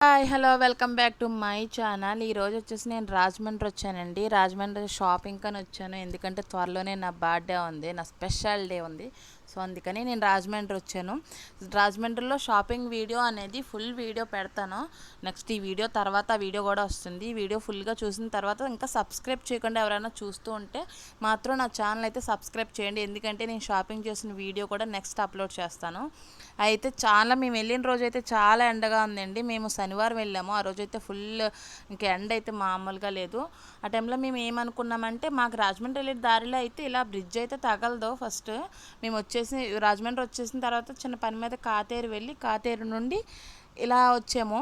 Hi hello welcome back to my channel. ఈరోజు వచ్చేసి నేను రాజమండ్రి వచ్చానండి. రాజమండ్రి షాపింగ్ అని వచ్చాను, ఎందుకంటే త్వరలోనే నా బర్త్డే ఉంది, నా స్పెషల్ డే ఉంది. సో అందుకని నేను రాజమండ్రి వచ్చాను. రాజమండ్రిలో షాపింగ్ వీడియో అనేది ఫుల్ వీడియో పెడతాను. నెక్స్ట్ ఈ వీడియో తర్వాత వీడియో కూడా వస్తుంది. ఈ వీడియో ఫుల్గా చూసిన తర్వాత ఇంకా సబ్స్క్రైబ్ చేయకుండా ఎవరైనా చూస్తూ ఉంటే మాత్రం నా ఛానల్ అయితే సబ్స్క్రైబ్ చేయండి, ఎందుకంటే నేను షాపింగ్ చేసిన వీడియో కూడా నెక్స్ట్ అప్లోడ్ చేస్తాను. అయితే మేము వెళ్ళిన రోజు అయితే చాలా ఎండగా ఉందండి. మేము శనివారం వెళ్ళాము. ఆ రోజైతే ఫుల్ ఇంకా ఎండ అయితే మామూలుగా లేదు. ఆ టైంలో మేము ఏమనుకున్నామంటే, మాకు రాజమండ్రి వెళ్ళే దారిలో అయితే ఇలా బ్రిడ్జ్ అయితే తగలదు. ఫస్ట్ మేము రాజమండ్రి వచ్చేసిన తర్వాత చిన్న పని మీద కాతేరు వెళ్ళి కాతేరు నుండి ఇలా వచ్చాము.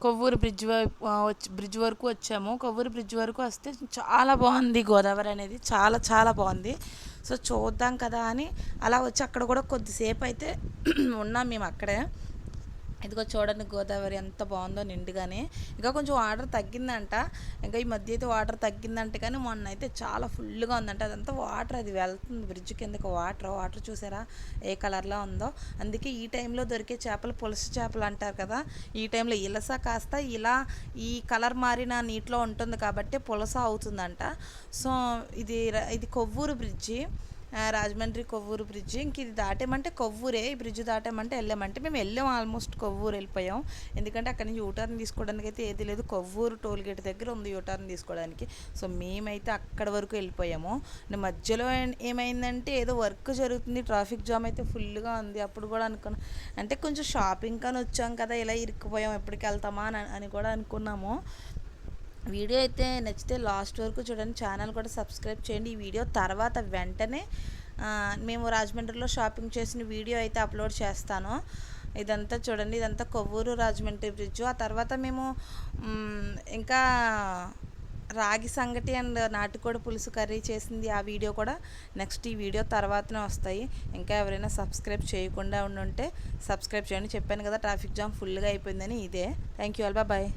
కొవ్వూరు బ్రిడ్జ్ వరకు వచ్చాము. కొవ్వూరు బ్రిడ్జ్ వరకు వస్తే చాలా బాగుంది గోదావరి అనేది, చాలా చాలా బాగుంది. సో చూద్దాం కదా అని అలా వచ్చి అక్కడ కూడా కొద్దిసేపు అయితే ఉన్నాం మేము అక్కడే. ఇదిగో చూడండి గోదావరి ఎంత బాగుందో నిండుగానే. ఇంకా కొంచెం వాటర్ తగ్గిందంట, ఇంకా ఈ మధ్య అయితే వాటర్ తగ్గిందంట, కానీ మొన్న అయితే చాలా ఫుల్గా ఉందంట. అదంతా వాటర్, అది వెళ్తుంది బ్రిడ్జ్ కిందకి. వాటర్ చూసారా ఏ కలర్లో ఉందో. అందుకే ఈ టైంలో దొరికే చేపలు పులస చేపలు అంటారు కదా, ఈ టైంలో ఇలస కాస్త ఇలా ఈ కలర్ మారిన నీటిలో ఉంటుంది కాబట్టి పులస అవుతుందంట. సో ఇది కొవ్వూరు బ్రిడ్జి, రాజమండ్రి కొవ్వూరు బ్రిడ్జి. ఇంక ఇది దాటామంటే కొవ్వూరే, ఈ బ్రిడ్జ్ దాటామంటే వెళ్ళామంటే మేము వెళ్ళాం, ఆల్మోస్ట్ కొవ్వూరు వెళ్ళిపోయాం. ఎందుకంటే అక్కడి నుంచి యూటర్న్ తీసుకోవడానికి అయితే ఏది లేదు, కొవ్వూరు టోల్గేట్ దగ్గర ఉంది యూటర్న్ తీసుకోవడానికి. సో మేమైతే అక్కడి వరకు వెళ్ళిపోయాము. మధ్యలో ఏమైందంటే ఏదో వర్క్ జరుగుతుంది, ట్రాఫిక్ జామ్ అయితే ఫుల్గా ఉంది. అప్పుడు కూడా అనుకున్నాం, అంటే కొంచెం షాపింగ్ కానీ వచ్చాం కదా, ఇలా ఇరుక్కుపోయాం, ఎప్పటికి వెళ్తామా అని కూడా అనుకున్నాము. వీడియో అయితే నచ్చితే లాస్ట్ వరకు చూడండి, ఛానల్ కూడా సబ్స్క్రైబ్ చేయండి. ఈ వీడియో తర్వాత వెంటనే మేము రాజమండ్రిలో షాపింగ్ చేసిన వీడియో అయితే అప్లోడ్ చేస్తాను. ఇదంతా చూడండి, ఇదంతా కొవ్వూరు రాజమండ్రి బ్రిడ్జ్. ఆ తర్వాత మేము ఇంకా రాగి సంగటి అండ్ నాటుకోడి పులుసు కర్రీ చేసింది, ఆ వీడియో కూడా నెక్స్ట్ ఈ వీడియో తర్వాతనే వస్తాయి. ఇంకా ఎవరైనా సబ్స్క్రైబ్ చేయకుండా ఉండుంటే సబ్స్క్రైబ్ చేయండి. చెప్పాను కదా ట్రాఫిక్ జామ్ ఫుల్గా అయిపోయిందని. ఇదే. Thank you all, bye.